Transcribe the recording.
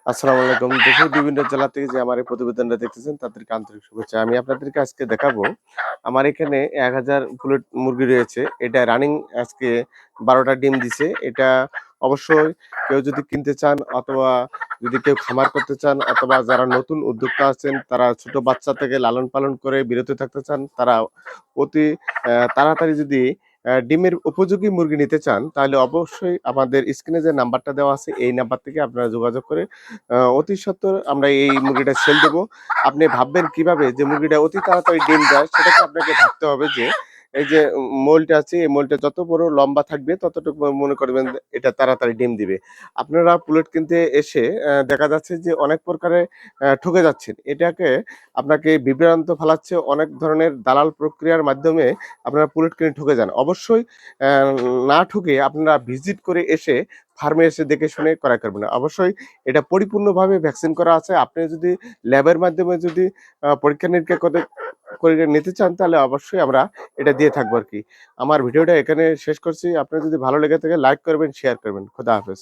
আসসালামু আলাইকুম। দেশের বিভিন্ন জেলা থেকে যে আমার এই প্রতিবেদনটা দেখতেছেন তাদেরকে আন্তরিক শুভেচ্ছা। আমি আপনাদেরকে আজকে দেখাবো, আমার এখানে ১,০০০ পুলেট মুরগি রয়েছে। এটা রানিং আজকে ১২ টা ডিম দিছে। এটা অবশ্যই কেউ যদি কিনতে চান অথবা যদি কেউ খামার করতে চান অথবা যারা নতুন উদ্যোক্তা আছেন তারা ছোট বাচ্চা থেকে লালন-পালন করে বিরত থাকতে চান, তারা অতি তাড়াতাড়ি যদি ডিমের উপযোগী মুরগি নিতে চান তাহলে অবশ্যই আমাদের স্ক্রিনে যে নাম্বারটা দেওয়া আছে এই নাম্বার থেকে আপনারা যোগাযোগ করে অতি সত্বর আমরা এই মুরগিটা সেল দেব। আপনি ভাববেন কিভাবে যে মুরগিটা অতি তাড়াতাড়ি ডিম দেয়, সেটাকে আপনাকে ভাবতে হবে যে এই যে মৌলটা আছে, এই মৌলটা যত বড় লম্বা থাকবে ততটুকু মনে করবেন যে এটা তাড়াতাড়ি ডিম দিবে। আপনারা পুলেট কিনতে এসে দেখা যাচ্ছে যে অনেক প্রকারে ঠকে যাচ্ছেন। এটাকে আপনাকে বিভ্রান্ত ফেলাচ্ছে অনেক ধরনের দালাল প্রক্রিয়ার মাধ্যমে আপনারা পুলেট কিনে ঠকে যান। অবশ্যই অ্যা না ঠকে আপনারা ভিজিট করে এসে ফার্মে এসে দেখে শুনে ক্রয় করবেন। অবশ্যই এটা পরিপূর্ণভাবে ভ্যাকসিন করা আছে। আপনি যদি ল্যাবের মাধ্যমে যদি পরীক্ষা-নিরীক্ষা করে নিতে চান তাহলে অবশ্যই আমরা এটা দিয়ে থাকবো আরকি। আমার ভিডিওটা এখানে শেষ করছি। আপনার যদি ভালো লেগে থাকে লাইক করবেন, শেয়ার করবেন। খোদা হাফেজ।